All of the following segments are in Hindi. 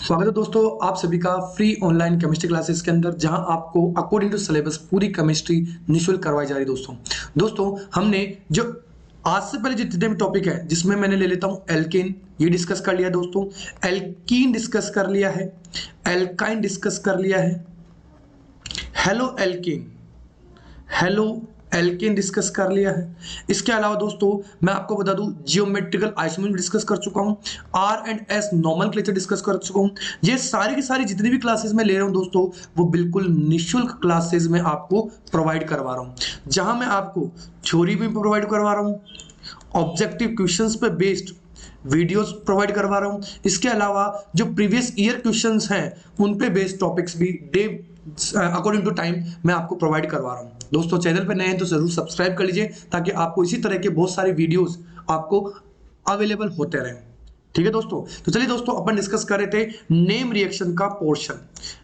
स्वागत है दोस्तों आप सभी का फ्री ऑनलाइन केमिस्ट्री क्लासेस के अंदर, जहां आपको अकॉर्डिंग टू सिलेबस पूरी केमिस्ट्री निःशुल्क करवाई जा रही है। दोस्तों हमने जो आज से पहले जितने भी टॉपिक है, जिसमें मैंने ले लेता हूं एल्केन, ये डिस्कस कर लिया दोस्तों। एल्कीन डिस्कस कर लिया है, एल्काइन डिस्कस कर लिया है, halo alkane, halo alkane discuss कर लिया है। इसके अलावा दोस्तों मैं आपको बता दूं, जियोमेट्रिकल आइसोमर्स डिस्कस कर चुका हूं, R and S nomenclature discuss कर चुका हूं। ये सारी की सारी जितनी भी क्लासेस मैं ले रहा हूं दोस्तों, वो बिल्कुल निःशुल्क क्लासेस में आपको प्रोवाइड करवा रहा हूं, जहां मैं आपको थ्योरी भी प्रोवाइड करवा रहा हूं, ऑब्जेक्टिव क्वेश्चंस पे बेस्ड वीडियोस प्रोवाइड करवा रहा हूं। इसके अलावा जो प्रीवियस ईयर क्वेश्चंस हैं उन पे बेस्ड टॉपिक्स भी डे अकॉर्डिंग टू टाइम मैं आपको प्रोवाइड करवा रहा हूं। दोस्तों चैनल पर नए हैं तो जरूर सब्सक्राइब कर लीजिए, ताकि आपको इसी तरह के बहुत सारे वीडियोस आपको अवेलेबल होते रहें। ठीक है दोस्तों, तो चलिए दोस्तों अपन डिस्कस कर रहे थे नेम रिएक्शन का पोर्शन।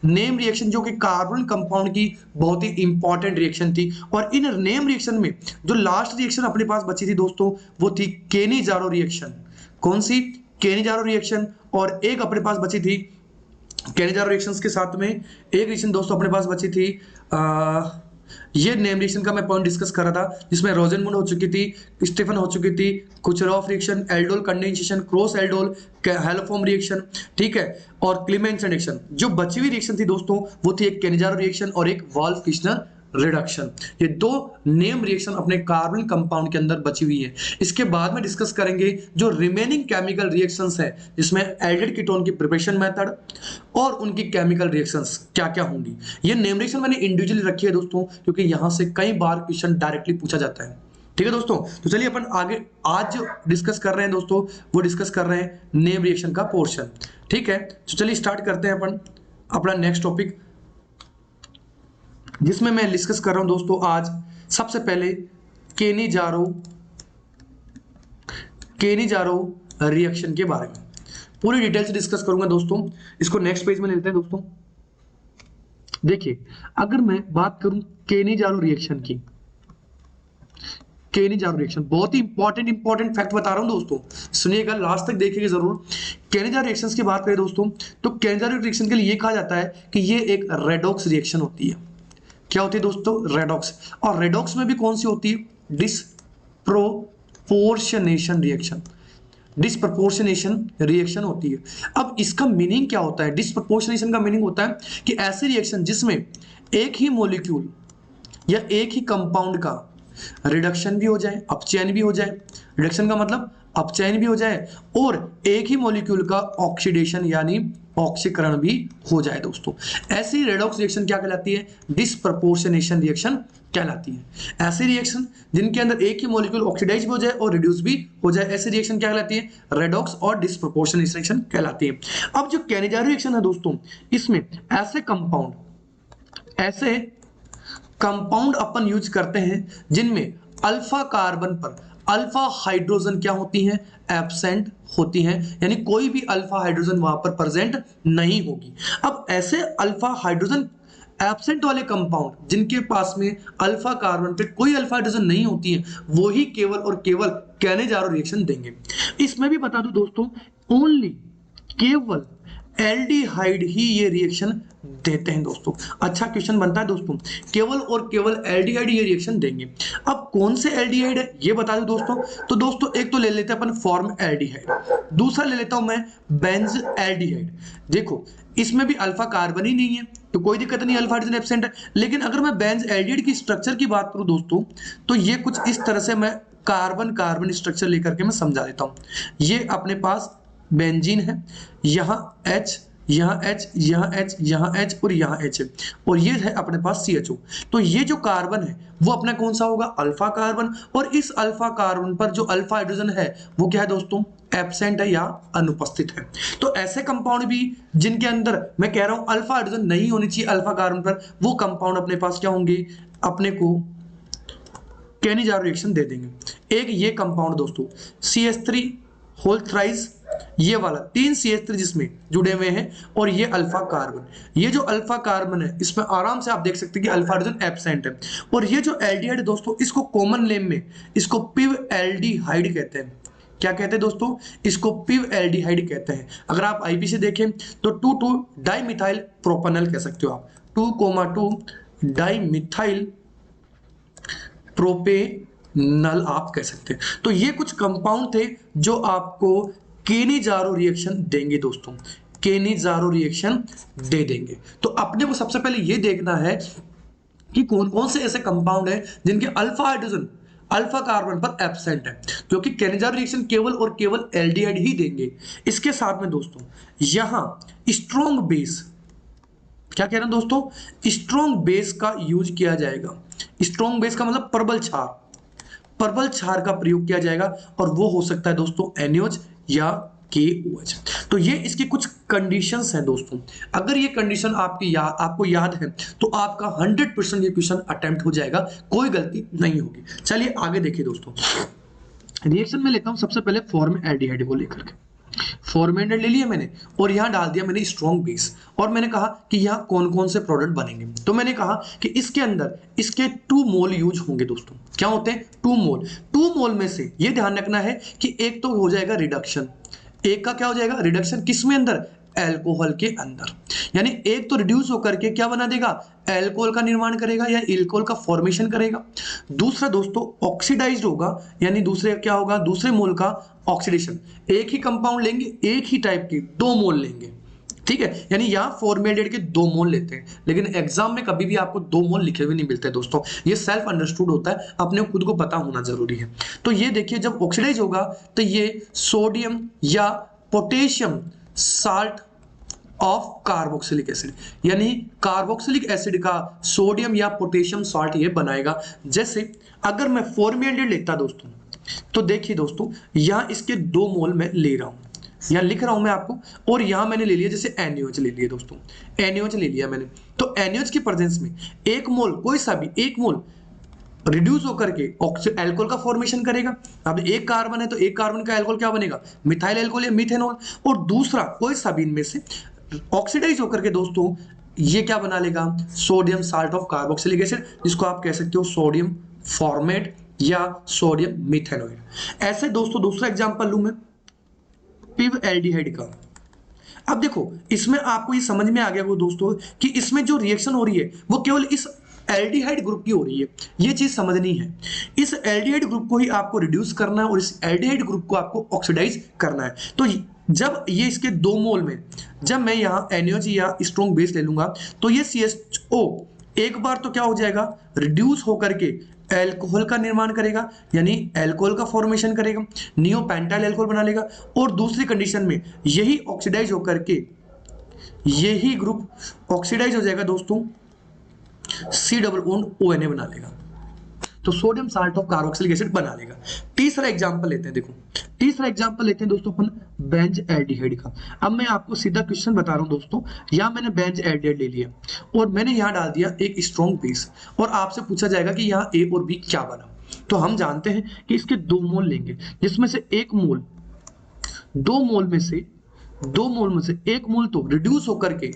नेम रिएक्शन जो कि कार्बन कंपाउंड की बहुत ही इंपॉर्टेंट रिएक्शन थी, और इन नेम रिएक्शन में जो लास्ट रिएक्शन अपने पास बची थी दोस्तों, वो थी केनी-जारो रिएक्शन। कौन सी? केनी-जारो रिएक्शन। और एक अपने पास बची थी केनी-जारो रिएक्शंस के साथ में एक रिएक्शन दोस्तों अपने पास बची थी, ये नेम रिएक्शन का मैं पॉइंट डिस्कस कर रहा था, जिसमें रोजेनमुंड हो चुकी थी, स्टीफन हो चुकी थी, Kucherov reaction, aldol condensation, cross aldol, haloform reaction, ठीक है, और क्लीमेंस रिएक्शन। जो बची हुई रिएक्शन थी दोस्तों, वो थी एक केनी-जारो रिएक्शन और एक वॉल्फ-किश्नर रिडक्शन। ये दो नेम रिएक्शन अपने कार्बन कंपाउंड के अंदर बची हुई है। इसके बाद में डिस्कस करेंगे जो रिमेनिंग केमिकल रिएक्शंस है, जिसमें एल्डिहाइड कीटोन की प्रिपरेशन मेथड और उनकी केमिकल रिएक्शंस क्या क्या होंगी। ये नेम रिएक्शन मैंने इंडिविजुअली रखी है दोस्तों, क्योंकि यहां से कई बार क्वेश्चन डायरेक्टली पूछा जाता है। ठीक है दोस्तों, तो चलिए अपन आगे आज जो डिस्कस कर रहे हैं दोस्तों, वो डिस्कस कर रहे हैं नेम रिएक्शन का पोर्शन। ठीक है, तो चलिए स्टार्ट करते हैं अपन अपना नेक्स्ट टॉपिक, जिसमें मैं डिस्कस कर रहा हूं दोस्तों आज सबसे पहले केनी-जारो रिएक्शन के बारे में पूरी डिटेल से डिस्कस करूंगा दोस्तों। इसको नेक्स्ट पेज में लेते हैं दोस्तों। देखिए, अगर मैं बात करूं केनी-जारो रिएक्शन की, केनी-जारो रिएक्शन बहुत ही इंपॉर्टेंट फैक्ट बता रहा हूं दोस्तों, सुनिएगा, लास्ट तक देखिएगा जरूर। केनी-जारो रिएक्शंस की बात करें दोस्तों, तो केनी-जारो रिएक्शन के लिए ये कहा जाता है कि ये एक रेडॉक्स रिएक्शन होती है। क्या होती है दोस्तों? रेडॉक्स। और रेडॉक्स में भी कौन सी होती है? Disproportionation reaction. डिस्प्रोपोर्शनेशन रिएक्शन होती है। अब इसका मीनिंग क्या होता है? डिस्प्रोपोर्शनेशन का मीनिंग होता है कि ऐसी रिएक्शन जिसमें एक ही मॉलिक्यूल या एक ही कंपाउंड का रिडक्शन भी हो जाए, अपचयन भी हो जाए। रिडक्शन का मतलब अपचयन भी हो जाए, और एक ही मॉलिक्यूल का ऑक्सीडेशन यानी ऑक्सीकरण भी हो जाए दोस्तों। ऐसी रेडॉक्स रिएक्शन क्या कहलाती है? डिस्प्रोपोर्शनेशन रिएक्शन कहलाती है। ऐसी रिएक्शन जिनके अंदर एक ही मॉलिक्यूल ऑक्सीडाइज भी हो जाए और रिड्यूस भी हो जाए, ऐसी रिएक्शन क्या कहलाती है? रेडॉक्स और डिस्प्रोपोर्शनेशन रिएक्शन कहलाती है। अब जो केनी-जारो रिएक्शन है दोस्तों, इसमें ऐसे कंपाउंड अपन यूज करते हैं जिनमें अल्फा कार्बन पर अल्फा हाइड्रोजन क्या होती हैं? एब्सेंट होती हैं, यानी कोई भी अल्फा हाइड्रोजन वहां पर प्रेजेंट नहीं होगी। अब ऐसे अल्फा हाइड्रोजन एब्सेंट वाले कंपाउंड जिनके पास में अल्फा कार्बन पे कोई अल्फा हाइड्रोजन नहीं होती है, वो ही केवल और केवल केनी-जारो रिएक्शन देंगे। इसमें भी बता दूं दोस्तों, ओनली केवल एल्डिहाइड ही ये रिएक्शन देते हैं दोस्तों। अच्छा क्वेश्चन बनता है दोस्तों, केवल और केवल एल्डिहाइड ये रिएक्शन देंगे। अब कौन से एल्डिहाइड है ये बता दूं दोस्तों। तो दोस्तों एक तो ले लेते हैं अपन फॉर्म एल्डिहाइड, दूसरा ले लेता हूं मैं बेंज एल्डिहाइड। देखो, इसमें भी अल्फा कार्बन ही नहीं है तो कोई दिक्कत नहीं, अल्फा हाइड्रोजन एब्सेंट है। लेकिन अगर मैं बेंज एल्डिहाइड की स्ट्रक्चर की बात करूं दोस्तों, तो ये कुछ इस तरह से मैं कार्बन स्ट्रक्चर लेकर के मैं समझा देता हूं। ये अपने पास बेंजीन है, यहाँ H, यहाँ H, यहाँ H, यहाँ H और यहाँ H है, और ये है अपने पास CHO। तो ये जो कार्बन है वो अपना कौन सा होगा? Alpha carbon. और इस अल्फा कार्बन पर जो अल्फा हाइड्रोजन है वो क्या है दोस्तों? एब्सेंट है या अनुपस्थित है। तो ऐसे कंपाउंड भी जिनके अंदर मैं कह रहा हूं अल्फा हाइड्रोजन नहीं होनी चाहिए अल्फा कार्बन पर, वो कंपाउंड अपने पास क्या होंगे? अपने को केनी-जारो रिएक्शन दे देंगे। एक ये कंपाउंड दोस्तों CH3 होल थ्राइस, ये वाला 3 CH3 जिसमें जुड़े हुए हैं, और ये अल्फा कार्बन। ये जो अल्फा कार्बन है इसमें आराम से आप देख सकते हैं कि अल्फा हाइड्रोजन एब्सेंट है। और ये जो एल्डिहाइड दोस्तों, इसको कॉमन नेम में इसको पिव एल्डिहाइड कहते हैं। क्या कहते हैं दोस्तों, इसको पिव एल्डिहाइड कहते हैं। अगर आप आईपीसी देखें तो 2,2 डाइमिथाइल प्रोपेनॉल कह सकते हो आप, 2,2 डाइमिथाइल प्रोपेनॉल आप कह सकते हैं। तो ये कुछ कंपाउंड थे जो आपको केनिजारो रिएक्शन देंगे दोस्तों, केनिजारो रिएक्शन दे देंगे। तो अपने को सबसे पहले ये देखना है कि कौन कौन से ऐसे कंपाउंड है जिनके अल्फा हाइड्रोजन अल्फा कार्बन पर एब्सेंट है, क्योंकि केनिजारो रिएक्शन केवल और केवल एल्डिहाइड ही देंगे। इसके साथ में दोस्तों यहां स्ट्रॉन्ग बेस, क्या कह रहे हैं दोस्तों, स्ट्रॉन्ग बेस का यूज किया जाएगा। स्ट्रॉन्ग बेस का मतलब प्रबल क्षार, प्रबल क्षार का प्रयोग किया जाएगा, और वो हो सकता है दोस्तों NaOH या KOH। तो ये इसकी कुछ कंडीशंस हैं दोस्तों। अगर ये कंडीशन आपको याद है तो आपका 100% ये क्वेश्चन अटेम्प्ट हो जाएगा, कोई गलती नहीं होगी। चलिए आगे देखिए दोस्तों, रिएक्शन में लेता हूं सबसे पहले फॉर्मएल्डिहाइड को लेकर के। फॉर्मएल्डिहाइड ले लिया मैंने और यहां डाल दिया मैंने स्ट्रॉन्ग बेस, और मैंने कहा कि यहां कौन कौन से प्रोडक्ट बनेंगे। तो मैंने कहा कि इसके अंदर इसके 2 मोल यूज होंगे दोस्तों। क्या होते हैं 2 मोल। 2 मोल में से ये ध्यान रखना है कि एक तो हो जाएगा रिडक्शन, एक का क्या हो जाएगा रिडक्शन, किसमें अंदर, एल्कोहल के अंदर। यानी एक तो रिड्यूस होकर के क्या बना देगा, एल्कोहल का निर्माण करेगा या एल्कोहल का फॉर्मेशन करेगा। दूसरा दोस्तों ऑक्सीडाइज्ड होगा, यानी दूसरे क्या होगा, दूसरे मोल का ऑक्सीडेशन। एक ही कंपाउंड लेंगे, एक ही टाइप के 2 मोल लेंगे, ठीक है। यानी यहां फॉर्मएल्डिहाइड के 2 मोल लेते हैं, लेकिन एग्जाम में कभी भी आपको 2 मोल लिखे हुए नहीं मिलते दोस्तों। ये सेल्फ अंडरस्टूड होता है, अपने खुद को पता होना जरूरी है। तो ये देखिए जब ऑक्सीडाइज होगा तो ये सोडियम या potassium salt of carboxylic acid, यानी कार्बोक्सिलिक एसिड का सोडियम या पोटेशियम साल्ट ये बनाएगा। जैसे अगर मैं फॉर्मएल्डिहाइड लेता दोस्तों, तो देखिए दोस्तों यहां इसके 2 मोल मैं ले रहा हूं, यहां लिख रहा हूं मैं आपको, और यहां मैंने ले लिया जैसे NaOH ले लिया दोस्तों, NaOH ले लिया मैंने। तो NaOH की प्रेजेंस में 1 मोल, कोई सा भी 1 मोल रिड्यूस होकर के एल्कोहल का फॉर्मेशन करेगा। अब एक कार्बन है तो एक कार्बन का एल्कोहल क्या बनेगा, मिथाइल एल्कोहल या मिथेनॉल। और दूसरा कोई सा भी इनमें से ऑक्सीडाइज होकर के दोस्तों ये क्या बना लेगा, sodium salt of carboxylic acid, जिसको आप कह सकते हो सोडियम फॉर्मेट या सोडियम मिथेनॉइड। ऐसे दोस्तों दूसरा एग्जांपल लूं मैं पिव एल्डिहाइड का। अब देखो इसमें आपको ये समझ में आ गया वो दोस्तों कि इसमें जो रिएक्शन हो रही है वो केवल इस एल्डिहाइड ग्रुप की हो रही है, ये चीज समझनी है। इस एल्डिहाइड ग्रुप को ही आपको रिड्यूस करना है और इस एल्डिहाइड ग्रुप को आपको ऑक्सीडाइज करना है। तो जब ये इसके 2 मोल में जब मैं यहाँ NaOH या स्ट्रॉन्ग बेस ले लूंगा तो ये CHO एक बार तो क्या हो जाएगा, रिड्यूस होकर के एल्कोहल का निर्माण करेगा, यानी एल्कोहल का फॉर्मेशन करेगा, नियोपेंटाइल एल्कोहल बना लेगा। और दूसरी कंडीशन में यही ऑक्सीडाइज होकर के यही ग्रुप ऑक्सीडाइज हो जाएगा दोस्तों, C डबल बॉन्ड ONA बना लेगा, तो sodium salt of carboxylic acid बना लेगा। तीसरा एग्जांपल लेते हैं, देखो तीसरा एग्जांपल लेते हैं दोस्तों अपन बेंज एल्डिहाइड का। अब मैं आपको सीधा क्वेश्चन बता रहा हूं दोस्तों, यहां मैंने बेंज एल्डिहाइड ले लिया और मैंने यहां डाल दिया एक स्ट्रॉन्ग बेस, और आपसे पूछा जाएगा कि यहां A और B क्या बना। तो हम जानते हैं कि इसके 2 मोल लेंगे, जिसमें से 1 मोल 2 मोल में से 1 मोल तो रिड्यूस होकर के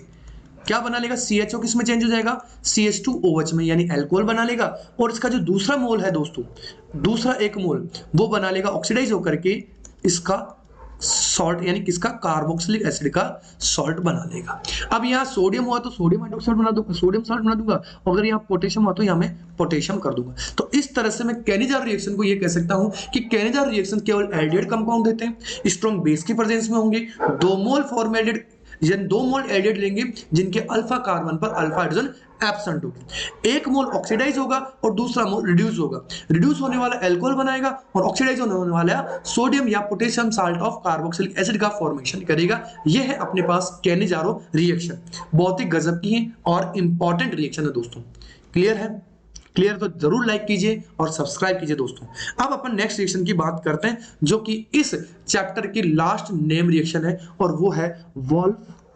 क्या बना लेगा, CHO किस में चेंज हो जाएगा, CH2OH में, यानी एल्कोहल बना लेगा। और इसका जो दूसरा मोल है दोस्तों, दूसरा 1 मोल वो बना लेगा ऑक्सीडाइज होकर के इसका सॉल्ट, यानी किसका, कार्बोक्सिलिक एसिड का सॉल्ट बना लेगा। अब यहाँ सोडियम हुआ तो सोडियम हाइड्रोक्साइड बना दूंगा, सोडियम सॉल्ट बना दूंगा। अगर यहाँ पोटेशियम हुआ तो यहाँ मैं पोटेशियम कर दूंगा। तो इस तरह से मैं केनिजार रिएक्शन को ये कह सकता हूं कि केनिजार रिएक्शन केवल एल्डिहाइड कंपाउंड देते हैं, स्ट्रॉन्ग बेस की प्रेजेंस में होंगे, 2 मोल फॉर्मएल्डिहाइड, 2 मोल एल्डिहाइड लेंगे जिनके अल्फा कार्बन पर अल्फा हाइड्रोजन एब्सेंट होगी, 1 मोल ऑक्सीडाइज होगा और दूसरा मोल रिड्यूस होगा। रिड्यूस होने वाला एल्कोहल बनाएगा और ऑक्सीडाइज होने वाला सोडियम या potassium salt of carboxylic acid का फॉर्मेशन करेगा। यह है अपने पास केनिजारो रिएक्शन, बहुत ही गजब की है और इंपॉर्टेंट रिएक्शन है दोस्तों। क्लियर है? क्लियर तो जरूर लाइक कीजिए और सब्सक्राइब कीजिए दोस्तों। अब अपन नेक्स्ट रिएक्शन की बात करते हैं जो कि इस चैप्टर की लास्ट नेम रिएक्शन है, और वो है वोल्फ-किश्नर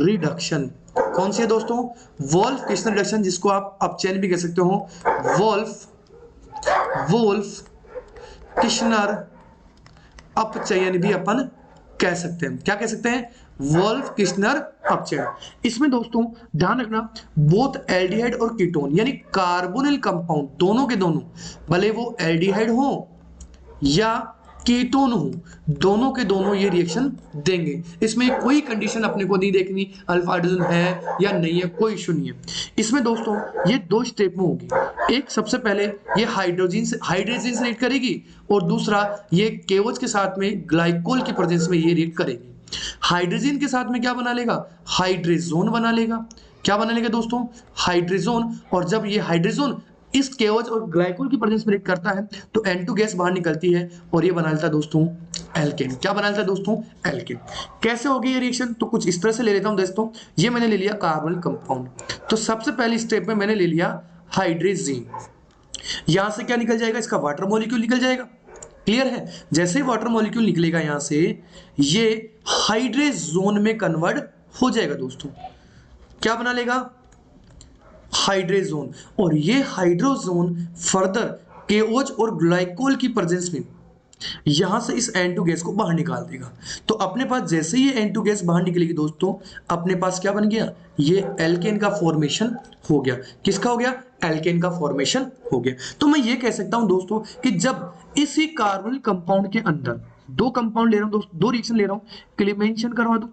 रिडक्शन। कौन सी है दोस्तों, वोल्फ-किश्नर रिडक्शन, जिसको आप अपचयन भी कह सकते हो, वोल्फ-किश्नर अपचयन भी अपन कह सकते हैं। क्या कह सकते हैं? वोल्फ किस्नर अपचेन। इसमें दोस्तों ध्यान रखना, बोथ एल्डिहाइड और कीटोन यानी कार्बोनिल कंपाउंड दोनों के दोनों, भले वो एल्डिहाइड हो या कीटोन हो, दोनों के दोनों ये रिएक्शन देंगे। इसमें कोई कंडीशन अपने को नहीं देखनी अल्फा हाइड्रोजन है या नहीं है, कोई इशू नहीं है। इसमें दोस्तों ये दो स्टेप में होगी। एक, सबसे पहले ये हाइड्रोजन से रिएक्ट करेगी और दूसरा ये केओएच के साथ में ग्लाइकोल की प्रेजेंस में ये रिएक्ट करेगी। हाइड्रोजन के साथ में क्या बना लेगा? हाइड्रेजोन बना लेगा। क्या बना लेगा दोस्तों? हाइड्रेजोन। और जब ये हाइड्रोजन इस केओएच और ग्लाइकोल की प्रेजेंस में रिएक्ट करता है तो N2 गैस बाहर निकलती है और ये बना लेता है दोस्तों एल्केन। क्या बना लेता है दोस्तों? एल्केन। कैसे होगी ये रिएक्शन? तो कुछ इस तरह से ले लेता हूं दोस्तों। ये मैंने ले लिया कार्बन कंपाउंड, तो सबसे पहली स्टेप में मैंने ले लिया हाइड्रोजन। यहां से क्या निकल जाएगा? इसका वाटर मॉलिक्यूल निकल जाएगा। क्लियर है? जैसे ही वाटर मॉलिक्यूल निकलेगा यहां से, ये हाइड्रोजोन में कन्वर्ट हो जाएगा दोस्तों। क्या बना लेगा? हाइड्रोजोन। और ये हाइड्रोजोन फर्दर केओएच और ग्लाइकोल की प्रेजेंस में यहां से इस N2 गैस को बाहर निकाल देगा। तो अपने पास जैसे ही ये N2 गैस बाहर निकलेगी दोस्तों, अपने पास क्या बन गया? ये एल्केन का फॉर्मेशन हो गया। किसका हो गया? एल्केन का फॉर्मेशन हो गया। तो मैं ये कह सकता हूं दोस्तों कि जब इसी कार्बन कंपाउंड के अंदर दो कंपाउंड ले रहा हूं दोस्तों, दो रिएक्शन ले रहा हूं, क्लीमेंशन करवा दूं,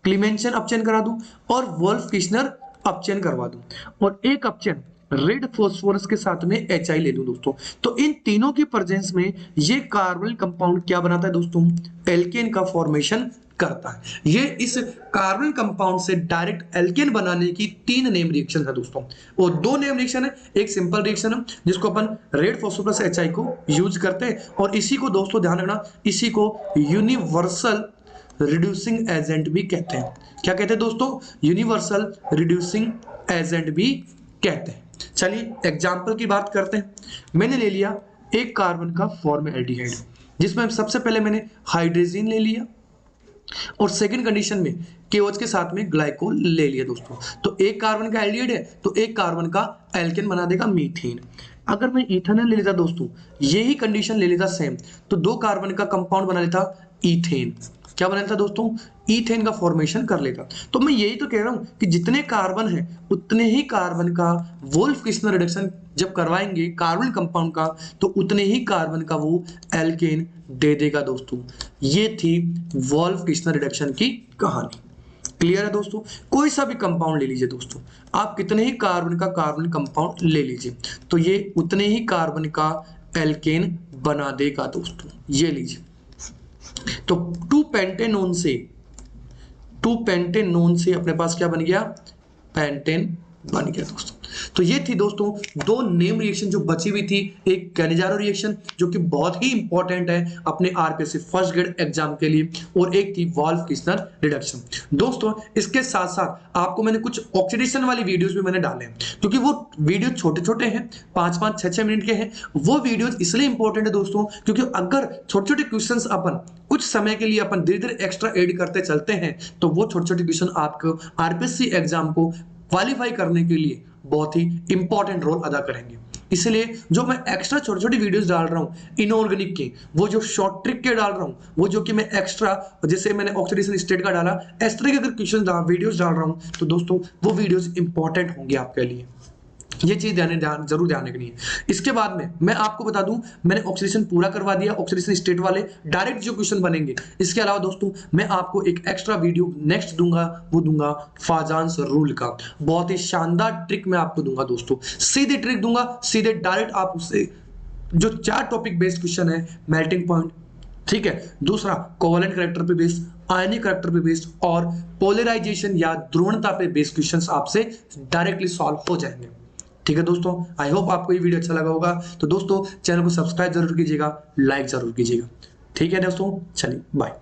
क्लीमेंशन अपचयन करा दूं और वोल्फ किस्नर अपचयन करवा दूं, और एक अपचयन रेड फास्फोरस के साथ में HI ले लूं दोस्तों, तो इन तीनों की प्रेजेंस में ये कार्बन कंपाउंड क्या बनाता है दोस्तों? एल्केन का फॉर्मेशन करता है। ये इस कार्बन कंपाउंड से डायरेक्ट एल्केन बनाने की 3 नेम रिएक्शन है दोस्तों, और 2 नेम रिएक्शन है। एक सिंपल रिएक्शन है जिसको अपन रेड फास्फोरस HI को यूज करते हैं, और इसी को दोस्तों ध्यान रखना, इसी को यूनिवर्सल रिड्यूसिंग एजेंट भी कहते हैं। क्या कहते हैं दोस्तों? यूनिवर्सल रिड्यूसिंग एजेंट भी कहते हैं। चलिए एग्जांपल की बात करते हैं। मैंने ले लिया एक कार्बन का फॉर्मएल्डिहाइड, जिसमें सबसे पहले मैंने हाइड्रोजन ले लिया और सेकंड कंडीशन में केओएच के साथ में ग्लाइकोल ले लिया दोस्तों। तो एक कार्बन का एल्डिहाइड है तो एक कार्बन का एल्केन बना देगा मीथेन। अगर मैं इथेनॉल ले लेता दोस्तों, यही कंडीशन ले लेता सेम, तो 2 कार्बन का कंपाउंड बना लेता इथेन। क्या बना लेता दोस्तों? इथेन का फॉर्मेशन कर लेता। तो मैं यही तो कह रहा हूं कि जितने कार्बन है उतने ही कार्बन का वोल्फ किस्नर रिडक्शन जब करवाएंगे कार्बन कंपाउंड का, तो उतने ही कार्बन का वो एल्केन दे देगा दोस्तों। ये थी वोल्फ किस्नर रिडक्शन की कहानी। क्लियर है दोस्तों? कोई सा भी कंपाउंड ले लीजिए दोस्तों, आप कितने ही कार्बन का कार्बन कंपाउंड ले लीजिए तो ये उतने ही कार्बन का एल्केन बना देगा दोस्तों। ये लीजिए, तो 2 पेंटेनोन से अपने पास क्या बन गया? पेंटेन बन गया दोस्तों। तो ये थी दोस्तों 2 नेम रिएक्शन जो बची हुई थी। एक कैनिजारो रिएक्शन जो कि बहुत ही इंपॉर्टेंट है अपने आरपीएससी फर्स्ट ग्रेड एग्जाम के लिए, और एक थी वोल्फ किस्नर रिडक्शन दोस्तों। इसके साथ साथ आपको मैंने कुछ ऑक्सीडेशन वाली वीडियोस भी मैंने डाले हैं, क्योंकि वो वीडियो छोटे छोटे हैं, 5-5, 6-6 मिनट के हैं। वो वीडियोस इसलिए इंपॉर्टेंट है दोस्तों क्योंकि अगर छोटे छोटे क्वेश्चंस अपन कुछ समय के लिए अपन धीरे धीरे एक्स्ट्रा ऐड करते चलते हैं तो वो छोटे छोटे क्वेश्चन आपको आरपीएससी एग्जाम को क्वालिफाई करने के लिए बहुत ही इंपॉर्टेंट रोल अदा करेंगे। इसलिए जो मैं एक्स्ट्रा छोटी छोटी वीडियोस डाल रहा हूं इनऑर्गेनिक के, वो जो शॉर्ट ट्रिक के डाल रहा हूं, वो जो कि मैं एक्स्ट्रा, जैसे मैंने ऑक्सीडेशन स्टेट का डाला, इस तरह के अगर क्वेश्चन वीडियोस डाल रहा हूं तो दोस्तों वो वीडियोस इंपॉर्टेंट होंगे आपके लिए। ये चीज जरूर ध्यान रखनी है। इसके बाद में मैं आपको बता दूं, मैंने ऑक्सीडेशन पूरा करवा दिया, ऑक्सीडेशन स्टेट वाले डायरेक्ट जो क्वेश्चन बनेंगे। इसके अलावा दोस्तों मैं आपको एक एक्स्ट्रा वीडियो नेक्स्ट दूंगा, वो दूंगा फाजान्स रूल का। बहुत ही शानदार ट्रिक मैं आपको दूंगा दोस्तों, सीधी ट्रिक दूंगा, सीधे डायरेक्ट आप उससे जो 4 टॉपिक बेस्ड क्वेश्चन है, मेल्टिंग पॉइंट, ठीक है, दूसरा कोवेलेंट करैक्टर पे बेस्ड, आयनिक करैक्टर पे बेस्ड और पोलराइजेशन या ध्रुवणता पे बेस्ड क्वेश्चंस आपसे डायरेक्टली सॉल्व हो जाएंगे। ठीक है दोस्तों, आई होप आपको ये वीडियो अच्छा लगा होगा। तो दोस्तों चैनल को सब्सक्राइब जरूर कीजिएगा, लाइक जरूर कीजिएगा। ठीक है दोस्तों, चलिए बाय।